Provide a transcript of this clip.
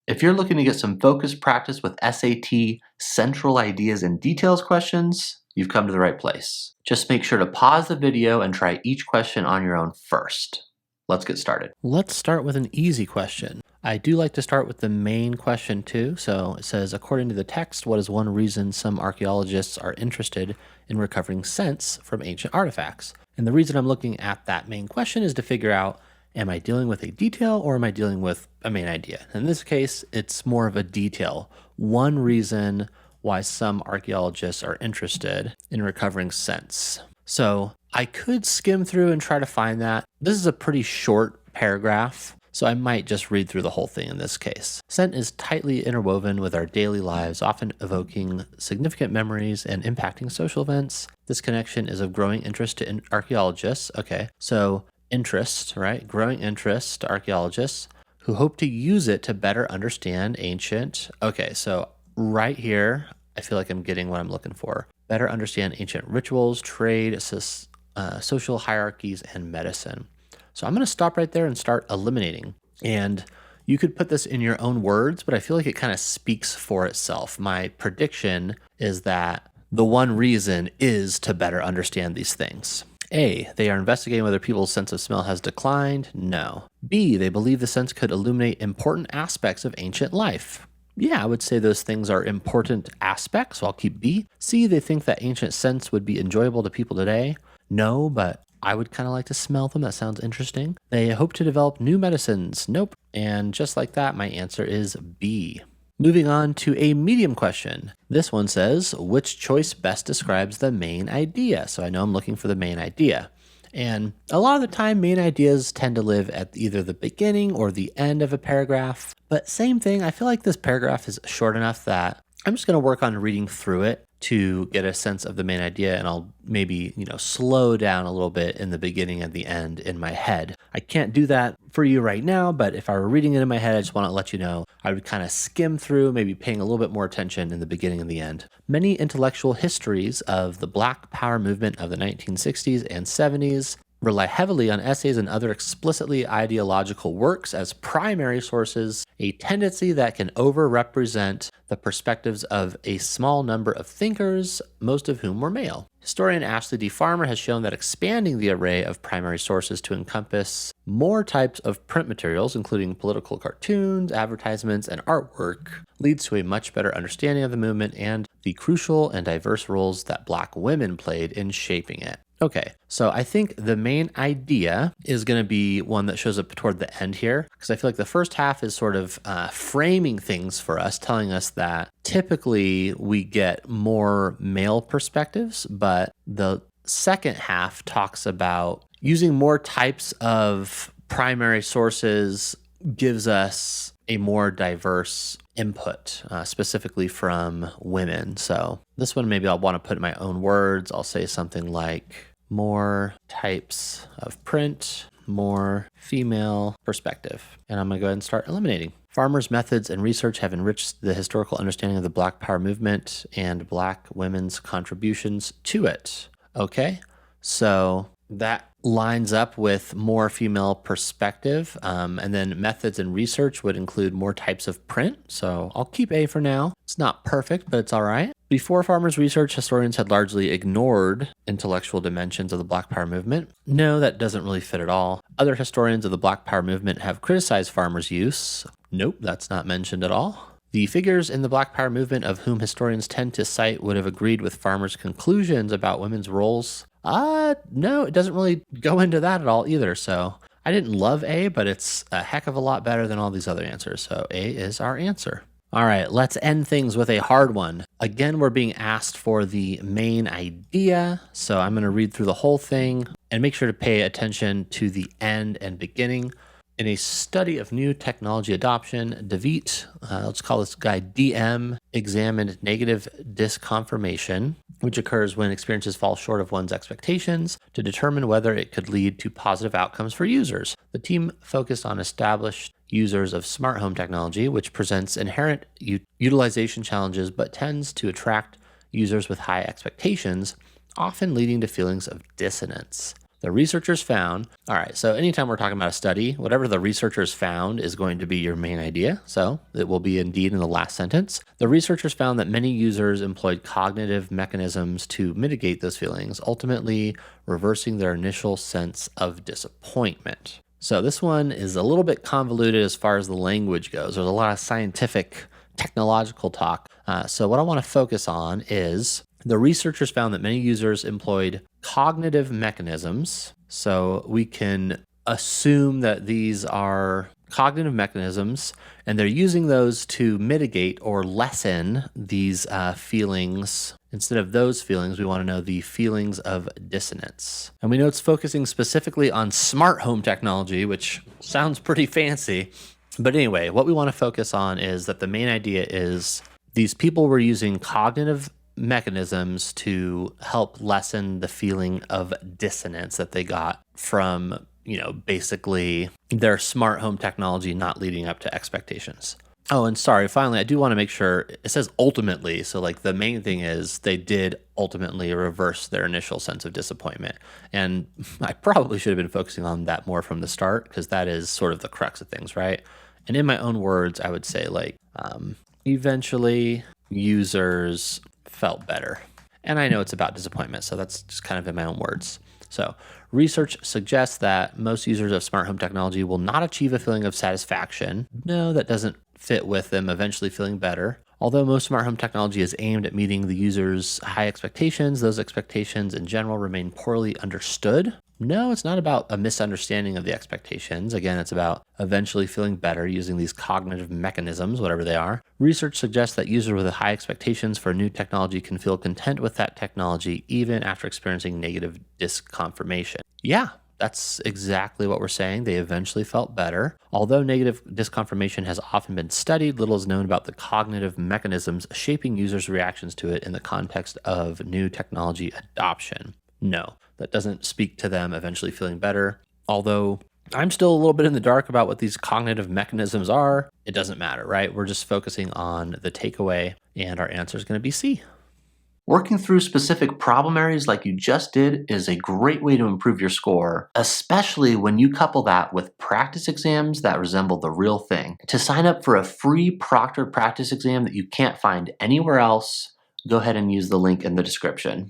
If you're looking to get some focused practice with SAT central ideas and details questions, you've come to the right place. Just make sure to pause the video and try each question on your own first. Let's get started. Let's start with an easy question. I do like to start with the main question too. So it says, according to the text, what is one reason some archaeologists are interested in recovering scents from ancient artifacts? And the reason I'm looking at that main question is to figure out, am I dealing with a detail or am I dealing with a main idea? In this case, it's more of a detail. One reason why some archaeologists are interested in recovering scents. So I could skim through and try to find that. This is a pretty short paragraph, so I might just read through the whole thing in this case. Scent is tightly interwoven with our daily lives, often evoking significant memories and impacting social events. This connection is of growing interest to archaeologists. Okay, so interest, right? Growing interest to archaeologists who hope to use it to better understand ancient. Okay, so right here, I feel like I'm getting what I'm looking for. Better understand ancient rituals, trade, social hierarchies, and medicine. So I'm going to stop right there and start eliminating. And you could put this in your own words, but I feel like it kind of speaks for itself. My prediction is that the one reason is to better understand these things. A, they are investigating whether people's sense of smell has declined. No. B, they believe the sense could illuminate important aspects of ancient life. Yeah, I would say those things are important aspects, so I'll keep B. C, they think that ancient scents would be enjoyable to people today. No, but I would kind of like to smell them. That sounds interesting. They hope to develop new medicines. Nope. And just like that, my answer is B. Moving on to a medium question. This one says, which choice best describes the main idea? So I know I'm looking for the main idea. And a lot of the time, main ideas tend to live at either the beginning or the end of a paragraph. But same thing, I feel like this paragraph is short enough that I'm just going to work on reading through it to get a sense of the main idea, and I'll maybe, slow down a little bit in the beginning and the end in my head. I can't do that for you right now, but if I were reading it in my head, I just want to let you know I would kind of skim through, maybe paying a little bit more attention in the beginning and the end. Many intellectual histories of the Black Power movement of the 1960s and 70s rely heavily on essays and other explicitly ideological works as primary sources, a tendency that can overrepresent the perspectives of a small number of thinkers, most of whom were male. Historian Ashley D. Farmer has shown that expanding the array of primary sources to encompass more types of print materials, including political cartoons, advertisements, and artwork, leads to a much better understanding of the movement and the crucial and diverse roles that Black women played in shaping it. Okay, so I think the main idea is going to be one that shows up toward the end here, because I feel like the first half is sort of framing things for us, telling us that typically we get more male perspectives, but the second half talks about using more types of primary sources gives us a more diverse input, specifically from women. So this one, maybe I'll want to put in my own words. I'll say something like more types of print, more female perspective. And I'm going to go ahead and start eliminating. Farmer's methods and research have enriched the historical understanding of the Black Power movement and Black women's contributions to it. Okay, so that lines up with more female perspective. And then methods and research would include more types of print. So I'll keep A for now. It's not perfect, but it's all right. Before Farmer's research, historians had largely ignored intellectual dimensions of the Black Power movement. No, that doesn't really fit at all. Other historians of the Black Power movement have criticized Farmer's use. Nope, that's not mentioned at all. The figures in the Black Power movement of whom historians tend to cite would have agreed with Farmer's conclusions about women's roles. No, it doesn't really go into that at all either. So I didn't love A, but it's a heck of a lot better than all these other answers. So A is our answer. All right, let's end things with a hard one. Again, we're being asked for the main idea. So I'm going to read through the whole thing and make sure to pay attention to the end and beginning. In a study of new technology adoption, DeVitt, let's call this guy DM, examined negative disconfirmation, which occurs when experiences fall short of one's expectations, to determine whether it could lead to positive outcomes for users. The team focused on established users of smart home technology, which presents inherent utilization challenges but tends to attract users with high expectations, often leading to feelings of dissonance. The researchers found, all right, so anytime we're talking about a study, whatever the researchers found is going to be your main idea. So it will be indeed in the last sentence. The researchers found that many users employed cognitive mechanisms to mitigate those feelings, ultimately reversing their initial sense of disappointment. So this one is a little bit convoluted as far as the language goes. There's a lot of scientific, technological talk. So what I want to focus on is the researchers found that many users employed cognitive mechanisms. So we can assume that these are cognitive mechanisms, and they're using those to mitigate or lessen these feelings. Instead of those feelings, we want to know the feelings of dissonance. And we know it's focusing specifically on smart home technology, which sounds pretty fancy. But anyway, what we want to focus on is that the main idea is these people were using cognitive mechanisms to help lessen the feeling of dissonance that they got from, basically their smart home technology not leading up to expectations. Oh, and sorry, finally, I do want to make sure it says ultimately. So like the main thing is they did ultimately reverse their initial sense of disappointment. And I probably should have been focusing on that more from the start, because that is sort of the crux of things, right? And in my own words, I would say eventually users felt better. And I know it's about disappointment, so that's just kind of in my own words. So research suggests that most users of smart home technology will not achieve a feeling of satisfaction. No, that doesn't fit with them eventually feeling better. Although most smart home technology is aimed at meeting the user's high expectations, those expectations in general remain poorly understood. No, it's not about a misunderstanding of the expectations. Again, it's about eventually feeling better using these cognitive mechanisms, whatever they are. Research suggests that users with high expectations for new technology can feel content with that technology even after experiencing negative disconfirmation. Yeah, that's exactly what we're saying. They eventually felt better. Although negative disconfirmation has often been studied, little is known about the cognitive mechanisms shaping users' reactions to it in the context of new technology adoption. No, that doesn't speak to them eventually feeling better. Although I'm still a little bit in the dark about what these cognitive mechanisms are, it doesn't matter, right? We're just focusing on the takeaway, and our answer is going to be C. Working through specific problem areas like you just did is a great way to improve your score, especially when you couple that with practice exams that resemble the real thing. To sign up for a free proctored practice exam that you can't find anywhere else, go ahead and use the link in the description.